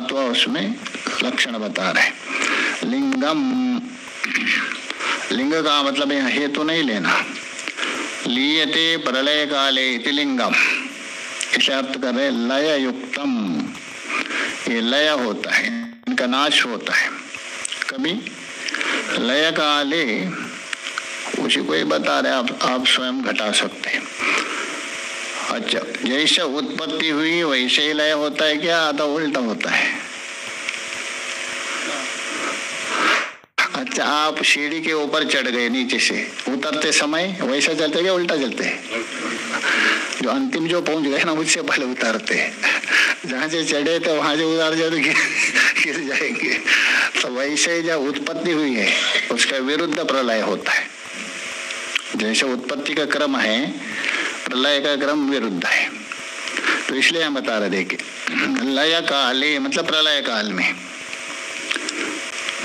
तो उसमें लक्षण बता रहे। लिंगम, लिंग का मतलब यहाँ हेतु नहीं लेना। लीयते प्रलय काले इति लिंगम, इसे अर्थ कर रहे लय युक्तम, ये लय होता है, इनका नाश होता है कभी लय काले, उसी को ही बता रहे आप स्वयं घटा सकते हैं। अच्छा, जैसे उत्पत्ति हुई वैसे ही लय होता है क्या, तो उल्टा होता है? अच्छा, आप सीढ़ी के ऊपर चढ़ गए, नीचे से उतरते समय वैसा चलते क्या उल्टा चलते? जो अंतिम जो पहुंच गए ना उससे पहले उतारते, जहां से चढ़े थे वहां से उतार जाए तो गिर जाएंगे। तो वैसे जब उत्पत्ति हुई है उसका विरुद्ध प्रलय होता है। जैसे उत्पत्ति का क्रम है, प्रलय का क्रम विरुद्ध है। तो इसलिए हम बता रहे, देखिए लय काले मतलब प्रलय काल में।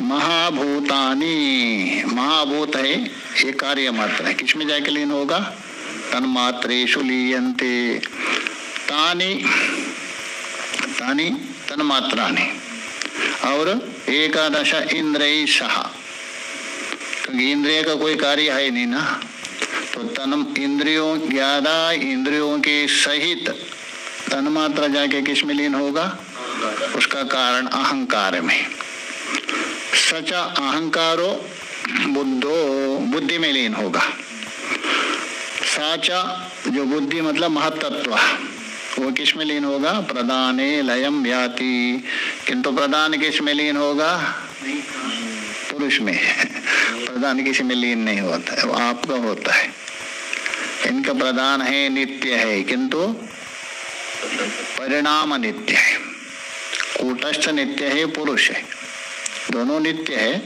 महाभूतानि, महाभूत है ये कार्य मात्र है, किसमें जाके लीन होगा? तन्मात्रेषु लीयन्ते, तानि तानि तन्मात्रानि, और एकादश इंद्रिय सह, क्योंकि इंद्रिय का कोई कार्य है नहीं ना, तो तन इंद्रियों 11 इंद्रियों के सहित तन्मात्रा जाके किस में लीन होगा? उसका कारण अहंकार में। सच अहंकारो बुद्धो, बुद्धि में लीन होगा। साचा जो बुद्धि मतलब महत्त्व, वो किस में लीन होगा? प्रदाने लयम याति, किंतु प्रदान किस में लीन होगा? पुरुष में। प्रदान किसी में लीन नहीं होता है, वो आपका होता है। इनका प्रदान है नित्य है, किंतु परिणाम नित्य है। कूटस्थ नित्य है, पुरुष है, दोनों नित्य है।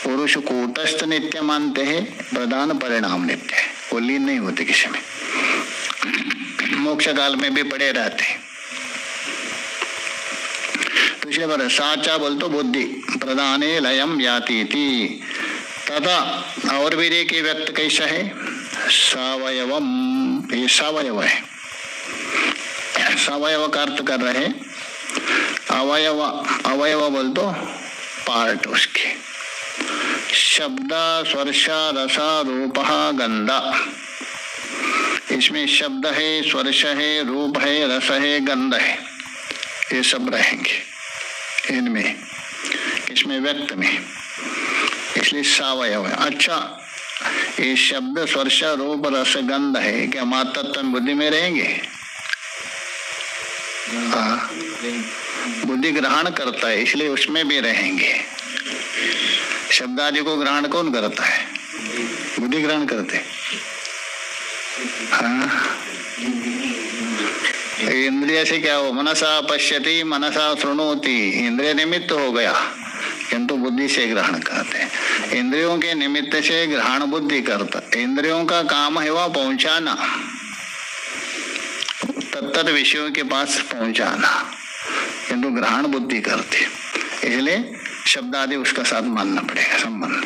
पुरुष कूटस्थ नित्य मानते हैं, प्रदान परिणाम नित्य है, वो लीन नहीं होते किसी में, मोक्ष काल में भी पड़े रहते हैं। तो इसलिए बोले साचा बोल तो बुद्धि, प्रदाने लयम याति थी। तथा और भी देखिए व्यक्त कैसा है? सावयवम, ये सावयव है। सावयव का अर्थ कर रहे अवयव, अवयव बोल तो पार्ट उसके। शब्द स्पर्श रस रूप गंध, इसमें शब्द है, स्पर्श है, रूप है, रस है, गंध है, ये सब रहेंगे इनमें, इसमें व्यक्त में, इसलिए सावयव है। अच्छा, ये शब्द स्पर्श रूप रस गंध है, क्या मातत्व बुद्धि में रहेंगे? बुद्धि ग्रहण करता है, इसलिए उसमें भी रहेंगे। शब्द आदि को ग्रहण कौन करता है? बुद्धि ग्रहण करते। हाँ, इंद्रिय से क्या हो? मनसा पश्यति मनसा शृणोति, इंद्रिय निमित्त हो गया, किंतु बुद्धि से ग्रहण करते हैं। इंद्रियों के निमित्त से ग्रहण बुद्धि करता, इंद्रियों का काम है वह पहुंचाना, तत्त विषयों के पास पहुंचाना, किंतु ग्रहण बुद्धि करती, इसलिए शब्द आदि उसका साथ मानना पड़ेगा संबंध।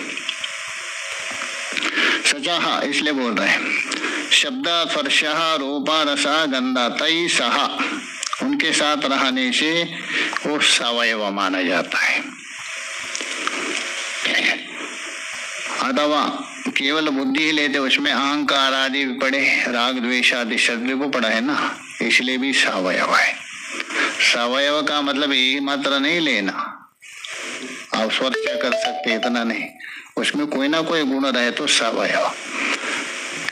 सचा, इसलिए बोल रहे हैं शब्द स्पर्श रूप रस गंध तई सह, उनके साथ रहने से वो सवयव माना जाता है। अथवा केवल बुद्धि ही लेते, उसमें अहंकार आदि भी पड़े, राग द्वेष आदि शब्द को पड़ा है ना, इसलिए भी सवयव है। सवयव का मतलब यही मात्र नहीं लेना, आप स्पर्श कर सकते इतना नहीं, उसमें कोई ना कोई गुण रहे तो सवयव।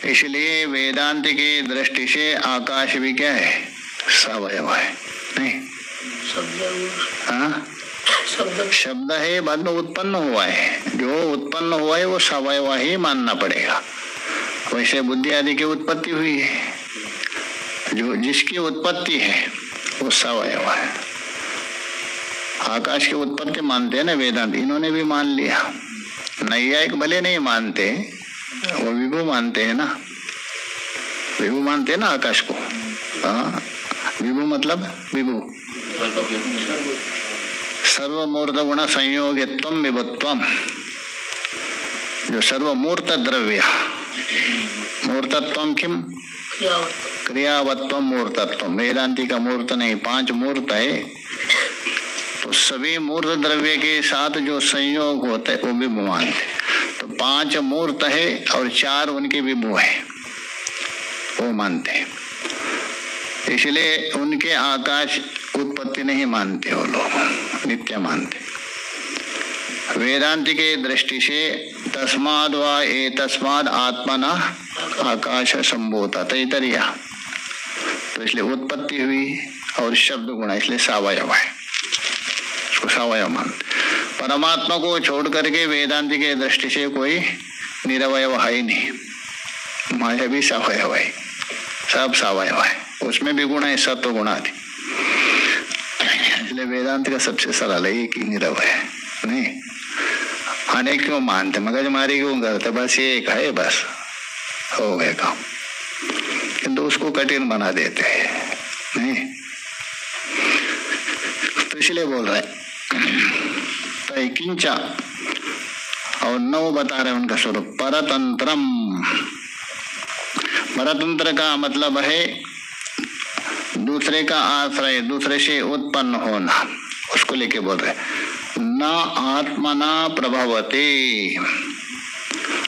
इसलिए वेदांत की दृष्टि से आकाश भी क्या है? सवयव है। नहीं, हाँ, शब्द है, बाद में उत्पन्न हुआ है, जो उत्पन्न हुआ है वो सवयव ही मानना पड़ेगा। वैसे बुद्धि आदि की उत्पत्ति हुई है, जो जिसकी उत्पत्ति है वो सवयव है। आकाश की उत्पत्ति मानते हैं ना वेदांत, इन्होंने भी मान लिया। नैयायिक भले नहीं मानते, वो विभु मानते हैं ना, विभु मानते हैं ना आकाश को। हाँ, विभु मतलब विभु, सर्वमूर्त गुण संयोगित्वम विभुत्वम, जो सर्वमूर्त द्रव्य, मूर्तत्वम किम? क्रियावत्वम मूर्तत्वम। वेदांति का मूर्त नहीं, 5 मूर्त है, सभी मूर्त द्रव्य के साथ जो संयोग होता है वो विभु मानते। तो 5 मूर्त है और 4 उनके विभु है, वो मानते हैं। इसलिए उनके आकाश उत्पत्ति नहीं मानते वो लोग, नित्य मानते। वेदांति के दृष्टि से तस्माद वा ए तस्माद आत्मना आकाश संभूता तैतरिया, तो इसलिए उत्पत्ति हुई और शब्द गुण इसलिए सावयव है, उसको सावयव मानते। परमात्मा को छोड़ करके वेदांति के दृष्टि से कोई निरवयव है ही नहीं, माया भी सावयव है, सब सावयव है, उसमें भी गुण है, सत्व गुणादि। इसलिए वेदांत का सबसे सरल है कि निरवय है, नहीं अनेक क्यों मानते, मगजमारी क्यों करते, बस एक है, बस हो गए काम, किंतु उसको कठिन बना देते हैं, नहीं। तो इसलिए बोल रहे तो किंचा और 9 बता रहे उनका स्वरूप। परतंत्रम, परतंत्र का मतलब है दूसरे का आश्रय, दूसरे से उत्पन्न होना, उसको लेके बोल रहे न आत्मना प्रभवते।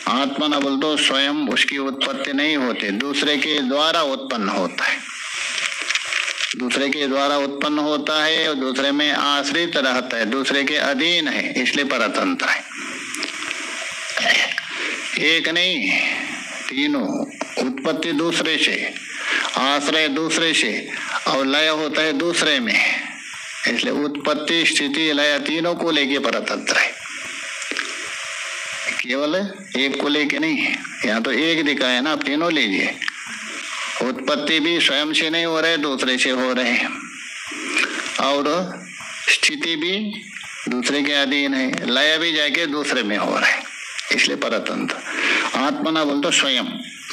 आत्मना बोल दो स्वयं उसकी उत्पत्ति नहीं होती, दूसरे के द्वारा उत्पन्न होता है, दूसरे के द्वारा उत्पन्न होता है और दूसरे में आश्रित रहता है, दूसरे के अधीन है, इसलिए परतंत्र है। एक नहीं, तीनों, उत्पत्ति दूसरे से, आश्रय दूसरे से और लय होता है दूसरे में, इसलिए उत्पत्ति स्थिति लय तीनों को लेके परतंत्र है, केवल एक को लेके नहीं है। यहाँ तो एक दिखा है ना, आप तीनों लीजिए। उत्पत्ति भी स्वयं से नहीं हो रहे, दूसरे से हो रहे हैं, और स्थिति भी दूसरे के अधीन है, लय भी जाके दूसरे में हो रहा है, इसलिए परतंत्र। आत्मना बोल तो स्वयं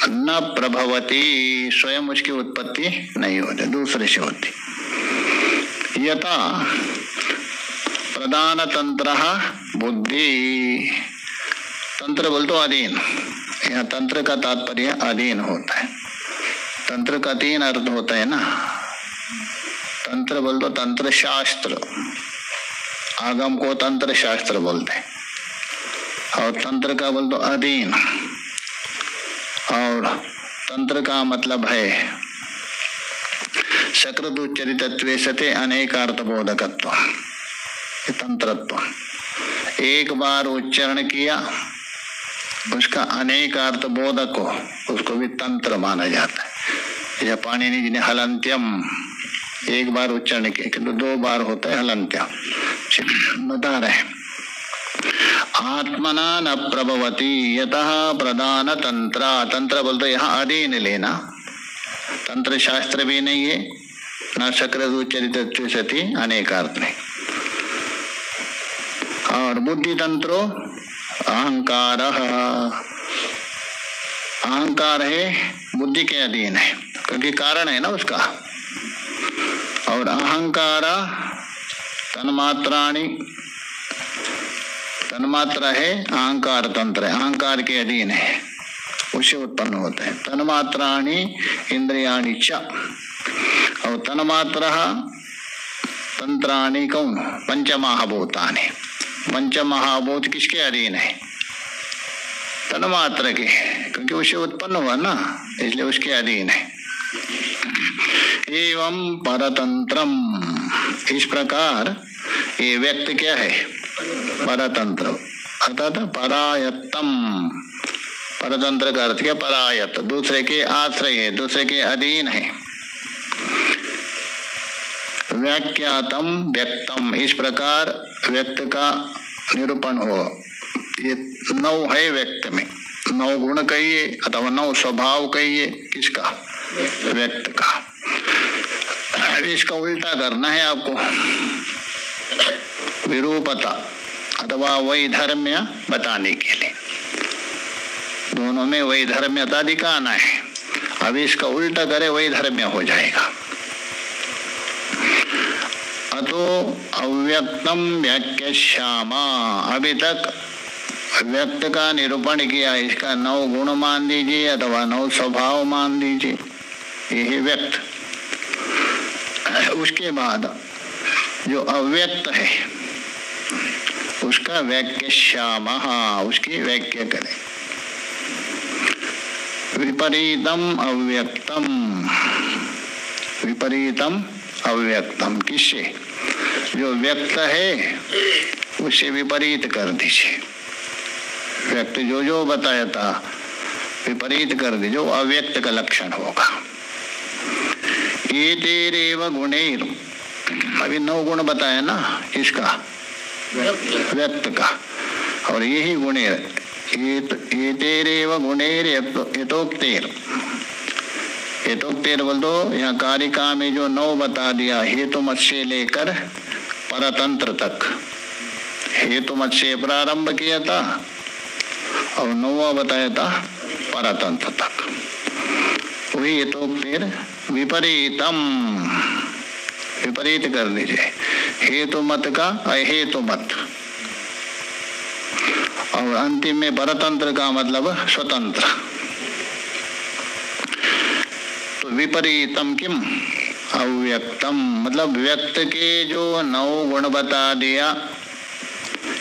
न प्रभवती, स्वयं उसकी उत्पत्ति नहीं होती, दूसरे से होती। यथा प्रधान तंत्र बुद्धि, तंत्र बोल तो अधीन, यहाँ तंत्र का तात्पर्य अधीन होता है। तंत्र का 3 अर्थ होता है ना, तंत्र बोल तो तंत्र शास्त्र, आगम को तंत्र शास्त्र बोलते हैं, और तंत्र का बोल तो अधीन, और तंत्र का मतलब है सकृत उच्चरितत्वे सते अनेकार्थ बोधकत्व, तंत्रत्व। एक बार उच्चारण किया उसका अनेकार्थ बोधक हो, उसको भी तंत्र माना जाता है। या पाणिनि जी ने हलंत्यम एक बार उच्चारण किया, किंतु 2 बार होता है हलंत्यम। बता रहे आत्मना न प्रभवती यतः प्रधान तंत्र, तंत्र बोलते यहाँ अधीन लेना, तंत्र शास्त्र भी नहीं है, न सकृत उच्चरित सती अनेकार्थ नहीं। और बुद्धि तंत्रो अहंकार, अहंकार है बुद्धि के अधीन है, क्योंकि कारण है ना उसका। और अहंकार तन्मात्राणी, तन्मात्रा है अहंकार तंत्र, अहंकार के अधीन है, उससे उत्पन्न होते हैं। तन्मात्राणी इंद्रियाणि च, और तन्मात्रा तंत्राणि कौन, पंचमहाभूतानि। पंचमहाभूत किसके अधीन है, तन्मात्र के, क्योंकि उससे उत्पन्न हुआ ना, इसलिए उसके अधीन है। एवं परतंत्रम, इस प्रकार ये व्यक्त क्या है, परतंत्र अर्थात परायत्तम। परतंत्र का अर्थ क्या, परायत, दूसरे के आश्रय है, दूसरे के अधीन है। व्याख्यातम व्यक्तम, इस प्रकार व्यक्त का निरूपण हो। ये 9 है व्यक्त में, 9 गुण कहिए अथवा 9 स्वभाव कहिए, किसका, व्यक्त का। इसका उल्टा करना है आपको, विरूपता अथवा वैधर्म्य बताने के लिए, दोनों में वैधर्म्यता दिखाना है। अब इसका उल्टा करे वैधर्म्य हो जाएगा। अतो अव्यक्तम व्याख्यास्यामा, अभी तक व्यक्त का निरूपण किया, इसका 9 गुण मान दीजिए अथवा 9 स्वभाव मान दीजिए, यही व्यक्त। उसके बाद जो अव्यक्त है उसका व्याख्यामः, उसकी व्याख्या करें। विपरीतम अव्यक्तम, विपरीतम अव्यक्तम किससे? जो व्यक्त है उससे विपरीत कर दीजिए। व्यक्त जो बताया था विपरीत कर दीजिए, जो अव्यक्त का लक्षण होगा। एतेरेव गुणैर, अभी 9 गुण बताया ना इसका, व्यक्त का, और यही गुणेर एतेरेव गुणैर यतोक्तेर, यतोक्तेर बोल दो। यहाँ कारिका में जो 9 बता दिया, हेतु मत से लेकर परतंत्र तक, हेतु मत से प्रारंभ किया था और 9वां बताया था परतंत्र तक। वही यतोक्तेर विपरीतम, विपरीत कर दीजिए हेतु मत का अहेतु मत, और अंतिम में परतंत्र का मतलब स्वतंत्र। तो विपरीतम किम अव्यक्तम, मतलब व्यक्त के जो 9 गुण बता दिया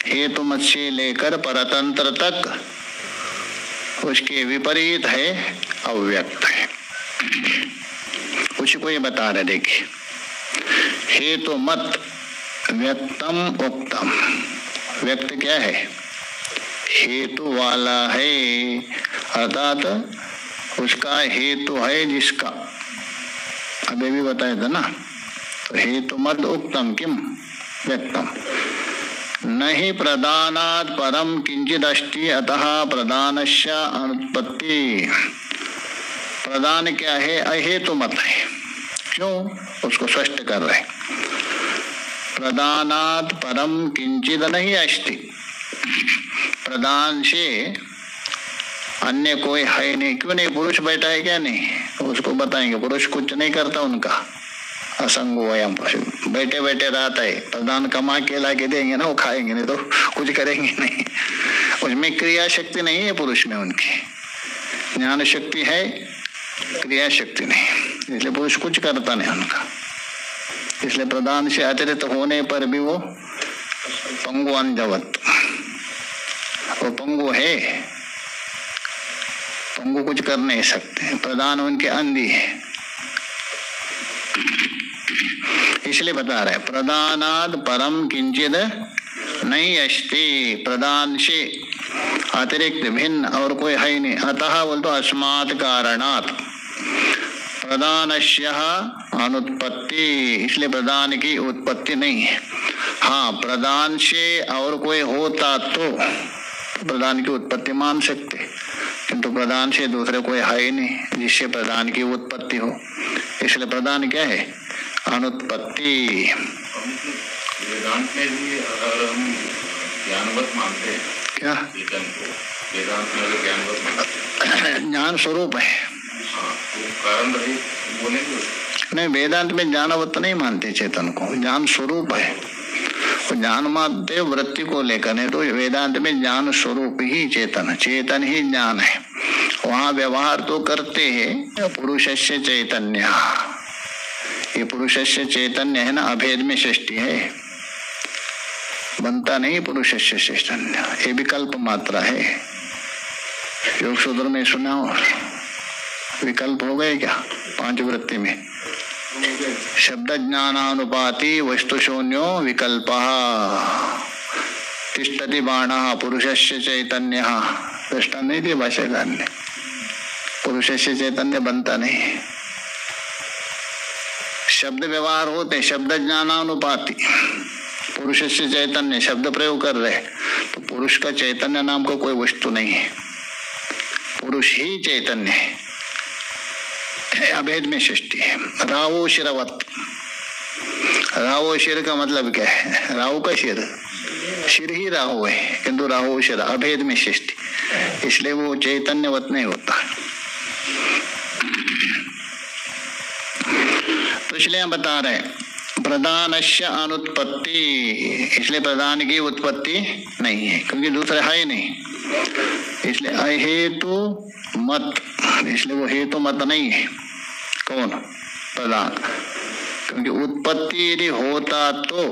हेतु मत से लेकर परतंत्र तक, उसके विपरीत है अव्यक्त है। उसको ये बता रहे, देखिए हेतु मत व्यक्तम उक्तम, व्यक्त क्या है? हेतु वाला है, अर्थात उसका हेतु है जिसका, अभी भी बताया था ना। तो हेतु मत उक्तम किम व्यक्तम, नहीं प्रदानात् परम किंचिद अस्ति अतः प्रदानस्य अनुत्पत्ति। प्रदान क्या है? अहेतु मत है। क्यों? उसको स्पष्ट कर रहे, प्रदानात् परम किंचिद नहीं अस्ति, प्रदान से अन्य कोई है नहीं। क्यों नहीं? पुरुष बैठा है क्या? नहीं, उसको बताएंगे पुरुष कुछ नहीं करता उनका, असंगोयम, बैठे बैठे रहता है। प्रदान कमा के ला के देंगे ना, वो खाएंगे, नहीं तो कुछ करेंगे नहीं। उसमें क्रिया शक्ति नहीं है पुरुष में, उनकी ज्ञान शक्ति है, क्रिया शक्ति नहीं, इसलिए पुरुष कुछ करता नहीं उनका। इसलिए प्रदान से अतिरिक्त होने पर भी वो पंगु अंजवत, वो पंगु है, पंगु कुछ कर नहीं सकते। प्रदान उनके अंधी है, इसलिए बता रहे प्रदानाद परम किंचिद नहीं अस्ति, प्रदान से अतिरिक्त भिन्न और कोई है नहीं। अतः बोल तो अस्मात् कारणात् प्रदानस्य अनुत्पत्ति, इसलिए प्रदान की उत्पत्ति नहीं है। हाँ, प्रदान से और कोई होता तो प्रदान की उत्पत्ति मान सकते, किंतु प्रदान से दूसरे कोई है ही नहीं जिससे प्रदान की उत्पत्ति हो। इसलिए प्रदान क्या है? अनुत्पत्ति। वेदांत में भी अगर हम ज्ञानवत मानते हैं क्या? चेतन को वेदांत में अगर ज्ञानवत मानते हैं, ज्ञान स्वरूप है। हाँ, तो कारण रहित बोलेंगे नहीं, वेदांत में ज्ञानवत नहीं मानते चेतन को, ज्ञान स्वरूप है। ज्ञान मानते वृत्ति को लेकर है, तो वेदांत में ज्ञान स्वरूप ही चेतन, चेतन ही ज्ञान है। वहाँ व्यवहार तो करते हैं पुरुषस्य चैतन्य, ये पुरुषस्य चैतन्य है ना, अभेद में सृष्टि है, बनता नहीं पुरुषस्य चैतन्य, ये विकल्प मात्रा है। योग सूत्र में सुना हो, विकल्प हो गए क्या 5 वृत्ति में? शब्द ज्ञानानुपाति वस्तु शून्यो विकल्प तिष्ठति बाणः पुरुषस्य चैतन्य। दृष्टांत नहीं दिए भाष्यकार ने, पुरुषस्य चैतन्य बनता नहीं। शब्द व्यवहार होते, शब्द ज्ञानानुपाति, पुरुषस्य चैतन्य शब्द प्रयोग कर रहे, तो पुरुष का चैतन्य नाम का कोई वस्तु नहीं है, पुरुष ही चैतन्य है, अभेद में सृष्टि है। रावो शिरवत, रावो शिर का मतलब क्या है? राहु का शिर, शिर ही राहु है, किंतु राहु शिर अभेद में सृष्टि, इसलिए वो चैतन्यवत नहीं होता। तो इसलिए हम बता रहे प्रदानस्य अनुत्पत्ति, इसलिए प्रदान की उत्पत्ति नहीं है, क्योंकि दूसरा है ही नहीं। इसलिए अहेतु मत, इसलिए वो हेतु मत नहीं है। कौन? प्रदान। क्योंकि उत्पत्ति यदि होता तो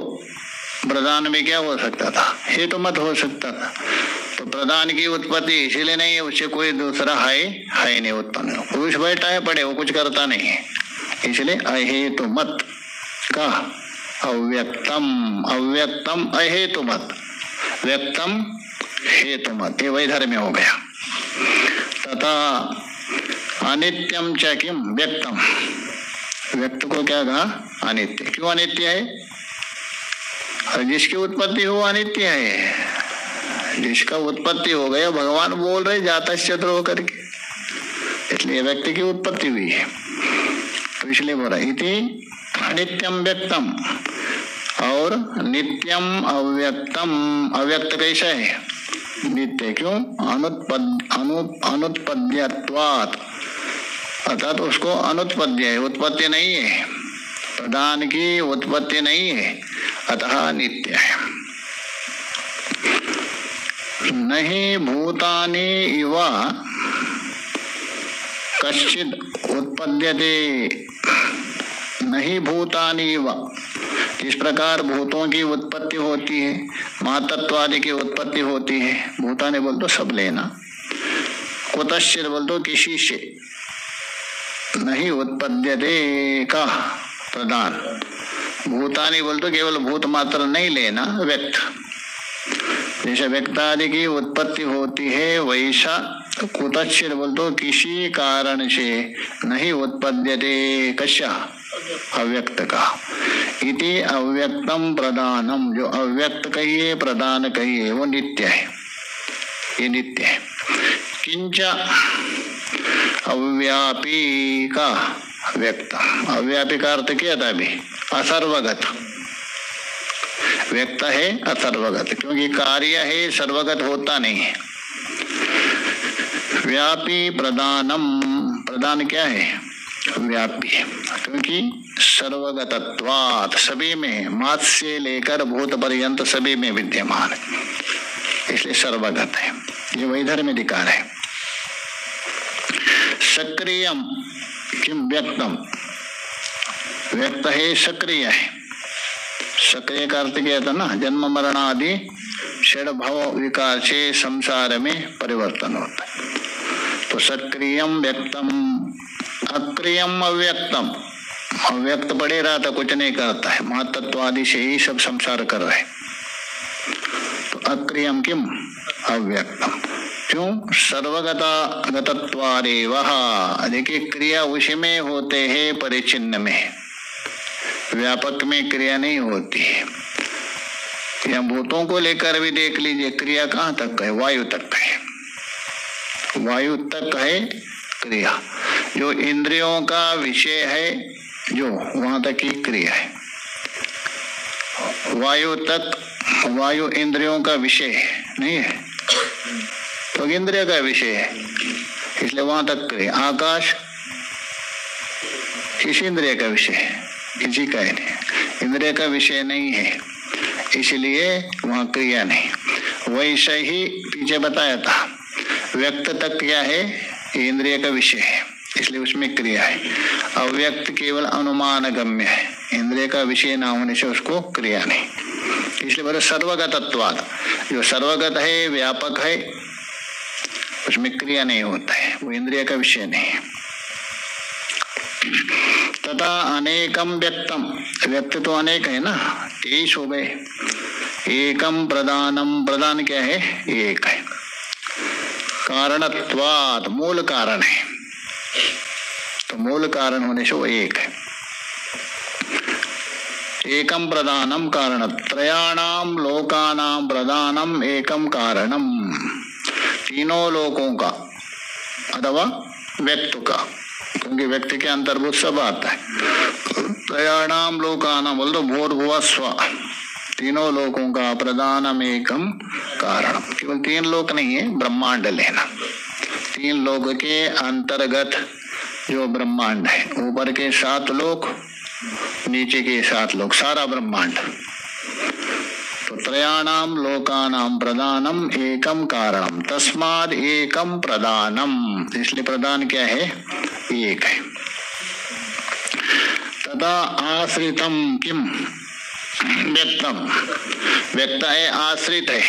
प्रधान में क्या हो सकता था, हेतु मत हो सकता था। तो प्रधान की उत्पत्ति इसीलिए नहीं है, उससे कोई दूसरा है नहीं उत्पन्न। पुरुष बैठा है पड़े, वो कुछ करता नहीं है, इसलिए अहेतु मत का अव्यक्तम, अव्यक्तम अहेतु मत, व्यक्तम हेतु मत, ये वैधर्म्य हो गया। तथा अनित्यम च किम व्यक्तम, व्यक्त को क्या कहा, अनित्य। क्यों अनित्य है? और जिसकी उत्पत्ति हो अनित्य है, जिसका उत्पत्ति हो गया, भगवान बोल रहे जाता चतुर होकर के, इसलिए व्यक्ति की उत्पत्ति हुई है। तो इसलिए बोला इति अनित्यम व्यक्तम, और नित्यम अव्यक्तम। अव्यक्त कैसा है? नित्य। क्यों? अनुत्पद्यत्वात्, अर्थात उसको अनुत्पद्य है, उत्पत्ति नहीं है, प्रधान की उत्पत्ति नहीं है, अतः नित्य है। नहीं भूतानि इव कश्चिद उत्पद्यते, नहीं भूतानि इव, इस प्रकार भूतों की उत्पत्ति होती है, महातत्वादि की उत्पत्ति होती है। भूतानि बोल तो सब लेना, कुतश्चित बोल तो किसी से, नहीं उत्पद्यते का प्रधान, भूतानि बोल तो केवल भूत मात्र नहीं लेना, व्यक्त, जैसे व्यक्त आदि की उत्पत्ति होती है वैसा कुतश्चित बोल तो किसी कारण से नहीं उत्पद्यते, कश्या अव्यक्त का। इति अव्यक्तम प्रधानम, जो अव्यक्त कहिए प्रधान कहिए वो नित्य है, ये नित्य है। किंच अव्यापी का व्यक्त, अव्यापी का अर्थ क्या था अभी? असर्वगत। व्यक्त है असर्वगत, क्योंकि कार्य है, सर्वगत होता नहीं है। व्यापी प्रधानम, प्रधान क्या है? व्यापी, क्योंकि सर्वगतत्वात्, सभी में, मात से लेकर भूत पर्यंत सभी में विद्यमान है, इसलिए सर्वगत है। ये वैधर्म्य अधिकार है। सक्रियम किम व्यक्तम, व्यक्त है सक्रिय है। सक्रिय का अर्थ क्या था ना, जन्म मरण आदि षड भव विकार से संसार में परिवर्तन होता है। तो सक्रियम व्यक्तम, अक्रियम अव्यक्तम, अव्यक्त पड़े रहा था, कुछ नहीं करता है, महातत्व आदि से ही सब संसार कर रहे। तो अक्रियम किम अव्यक्तम, क्यों? सर्वगतत्वारेव, देखिए क्रिया उसी में होते हैं, परिचिन्न में, व्यापक में क्रिया नहीं होती है। या भूतों को लेकर भी देख लीजिए, क्रिया कहाँ तक है? वायु तक है, वायु तक है क्रिया। जो इंद्रियों का विषय है, जो वहां तक की क्रिया है। वायु तक, वायु इंद्रियों का विषय नहीं है, तो इंद्रिय का विषय है, इसलिए वहां तक क्रिया। आकाश किसी इंद्रिय का विषय है, किसी का ही नहीं, इंद्रिय का विषय नहीं है, इसलिए वहां क्रिया नहीं। वैसे ही पीछे बताया था, व्यक्त तक क्या है? इंद्रिय का विषय है, इसलिए उसमें क्रिया है। अव्यक्त केवल अनुमान गम्य है, इंद्रिय का विषय ना होने से उसको क्रिया नहीं, इसलिए बोले सर्वगतत्वात्, जो सर्वगत है, व्यापक है, उसमें क्रिया नहीं होता है, वो इंद्रिय का विषय नहीं है। तथा अनेकम व्यक्तम, व्यक्त तो अनेक है ना, 23 हो गए। एकम प्रधानम, प्रधान क्या है? एक है। कारणत्वात्, मूल कारण है, तो मूल कारण होने से वो एक है। एकम प्रधानम कारण, त्रयाणाम लोकानाम प्रधानम एकम कारणम, तीनों लोकों का अथवा व्यक्त का, क्योंकि व्यक्ति के अंतर्भूत सब आता है। त्रयाणाम लोकानाम बोल दो भूर्भुवस्व, तीनों लोकों का प्रधानम एकम कारणम, केवल 3 लोक नहीं है, ब्रह्मांड लेना। 3 लोक के अंतर्गत जो ब्रह्मांड है, ऊपर के 7 लोक, नीचे के 7 लोक, सारा ब्रह्मांड। तो त्रयाणाम लोकानाम प्रधानम एकम कारणम, तस्माद एकम प्रधानम, इसलिए प्रधान क्या है? एक है। तथा आश्रितम किम व्यक्तम, व्यक्त है आश्रित है,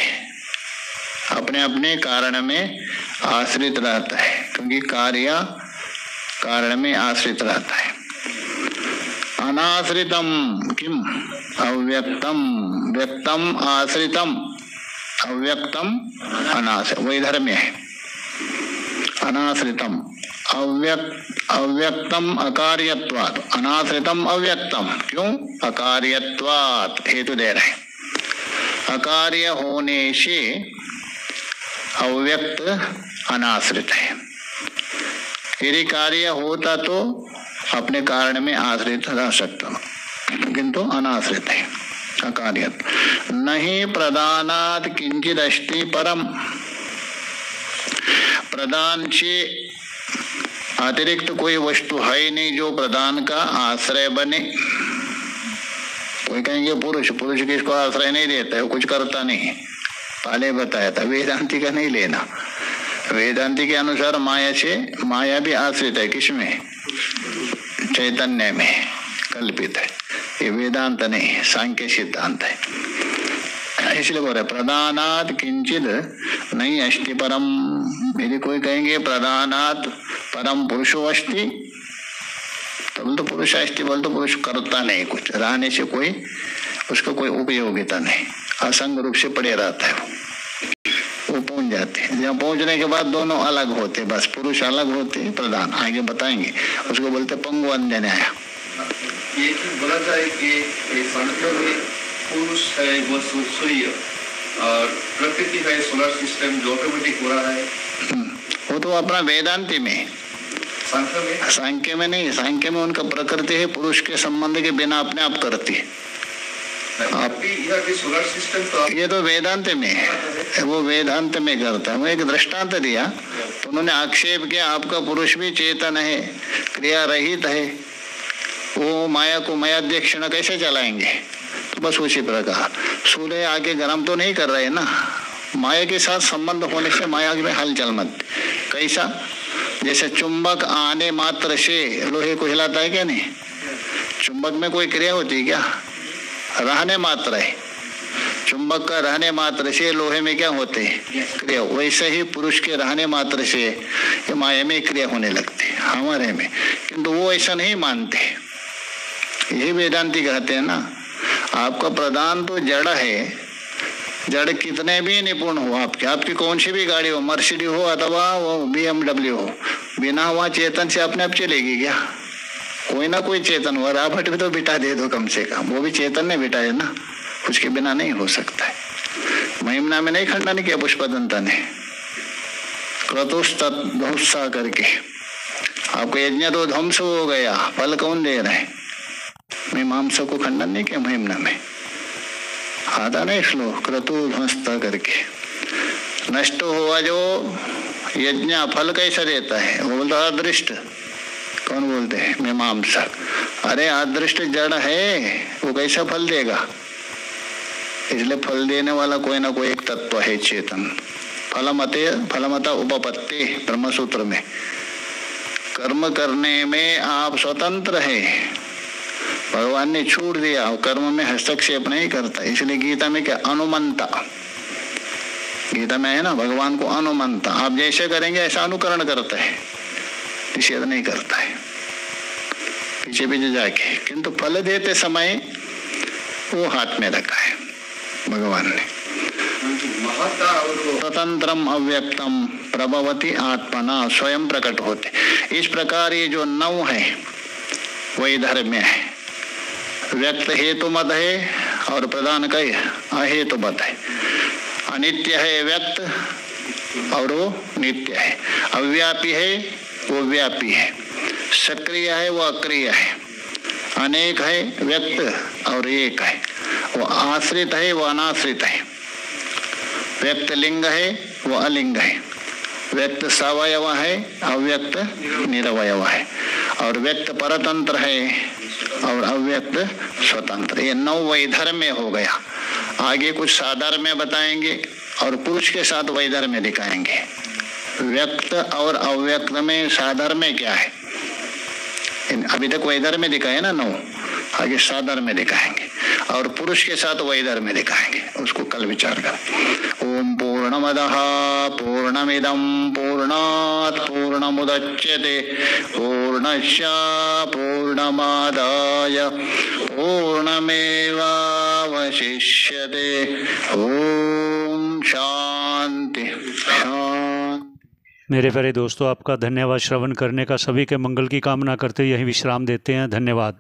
अपने अपने कारण में आश्रित रहता है, क्योंकि कार्य कारण में आश्रित रहता है। अनाश्रितम किम अव्यक्तम, व्यक्तम आश्रितम, अव्यक्तम अनाश्रित, वैधर्म्य है। अनाश्रितम अव्यक्तम अकार्यत्वात्, अनाश्रितम अव्यक्तम, क्यों? अकार्यत्वात्, हेतु दे रहे हैं। अकार्य होने से अव्यक्त अनाश्रित है। यदि कार्य होता तो अपने कारण में आश्रित रह सकता, किंतु अनाश्रित है, अकार्यत। नहीं प्रदानात् किंचित अस्ति परम, प्रदान से अतिरिक्त कोई वस्तु है नहीं जो प्रदान का आश्रय बने। कोई कहेंगे पुरुष, पुरुष किसको आश्रय नहीं देता है, वो कुछ करता नहीं, पहले बताया था। वेदांति का नहीं लेना, वेदांति के अनुसार माया से, माया भी आश्रित है किसमें? चैतन्य में कल्पित है। ये वेदांत नहीं, सांख्य सिद्धांत है। इसलिए बोल रहे प्रदानात् किंचित नहीं अस्ति परम। यदि कोई कहेंगे प्रदानात् परम पुरुषो अस्ति, तो बोल तो पुरुष अस्ति, बोल तो पुरुष करता नहीं कुछ, रहने से कोई उसको कोई उपयोगिता नहीं, असंग रूप से पड़े रहता है। वो पहुंच जाते हैं, जहाँ पहुंचने के बाद दोनों अलग होते, बस पुरुष अलग होते, प्रधान आगे बताएंगे, उसको बोलते पंगु अंजन्याय। ये बोला जाए कि सांख्य में पुरुष है वो सूर्य और प्रकृति है सोलर सिस्टम जो ऑटोमेटिक हो रहा है, वो तो अपना वेदांति में, सांख्य में नहीं। सांख्य में उनका प्रकृति है पुरुष के संबंध के बिना अपने आप करती है। सोलर सिस्टम तो ये तो वेदांत में है, वो वेदांत में करता है। वो एक दृष्टांत दिया तो उन्होंने आक्षेप किया आपका पुरुष भी चेतन है, क्रिया रहित है, वो माया को मायाध्यक्ष न कैसे चलाएंगे? तो बस उसी प्रकार सूर्य आके गर्म तो नहीं कर रहे ना, माया के साथ संबंध होने से माया में हलचल मत। कैसा? जैसे चुंबक आने मात्र से लोहे को हिलाता है क्या? नहीं, चुंबक में कोई क्रिया होती है क्या? रहने मात्र है। चुंबक का रहने मात्र से लोहे में क्या होते हैं? क्रिया। वैसे ही पुरुष के रहने मात्र से ये माया में क्रिया होने लगती है हमारे में, किंतु वो ऐसा नहीं मानते। यही वेदांती कहते हैं ना, आपका प्रधान तो जड़ है, जड़ कितने भी निपुण हो, आपकी कौन सी भी गाड़ी हो, मर्सिडीज हो अथवा वो BMW हो, बिना हुआ चेतन से अपने आप चलेगी क्या? कोई ना कोई चेतन हुआ, रावट भी तो बिठा दे दो कम से कम, वो भी चेतन ने बिठाया ना, उसके बिना नहीं हो सकता है। महिमना में नहीं खंडन किया पुष्पदंता ने, क्रतुस्तुत्सा करके आपको यज्ञ तो ध्वंस हो गया, फल कौन दे रहे? मीमांसा को खंडन नहीं किया महिमना में, आता नहीं श्लोक क्रतु ध्वंसता करके। नष्ट हुआ जो यज्ञ फल कैसा देता है? वो बोलता अदृष्ट। कौन बोलते हैं? मीमांसक। अरे अदृष्ट जड़ है, वो कैसा फल देगा? इसलिए फल देने वाला कोई ना कोई एक तत्व है चेतन। फलमता उपपत्ति ब्रह्मसूत्र में, कर्म करने में आप स्वतंत्र है, भगवान ने छूट दिया, कर्म में हस्तक्षेप नहीं करता। इसलिए गीता में क्या? अनुमंता। गीता में है ना, भगवान को अनुमंता, आप जैसे करेंगे ऐसा अनुकरण करता है, निषेध नहीं करता है पीछे पीछे जाके, किंतु फल देते समय वो हाथ में रखा है भगवान ने। स्वतंत्रम अव्यक्तम प्रभवती आत्मना, स्वयं प्रकट होते। इस प्रकार ये जो नौ है वही धर्म है। व्यक्त हेतु मत है और प्रधान का अहेतु मत है। अनित्य है व्यक्त और वो नित्य है। अव्यापी है वो व्यापी है। सक्रिय है वो अक्रिय है। अनेक है व्यक्त और एक है। वो आश्रित है वो अनाश्रित है। व्यक्त लिंग है वो अलिंग है। व्यक्त सवयव है, अव्यक्त निरवयव है। और व्यक्त परतंत्र है और अव्यक्त स्वतंत्र। ये नौ वैधर्म्य हो गया। आगे कुछ साधर्म्य बताएंगे और पुरुष के साथ वैधर्म्य दिखाएंगे। व्यक्त और अव्यक्त में साधर्म्य क्या है? अभी तक वैधर्म्य दिखाए ना नौ, आगे सादर में दिखाएंगे और पुरुष के साथ वैदर में दिखाएंगे, उसको कल विचार करें। ओम पूर्णमदः पूर्णमिदं पूर्णात् पूर्णमुदच्यते पूर्णस्य पूर्णमादाय पूर्णमेवावशिष्यते। ओम शांति शांति। मेरे प्यारे दोस्तों, आपका धन्यवाद श्रवण करने का। सभी के मंगल की कामना करते यहीं विश्राम देते हैं। धन्यवाद।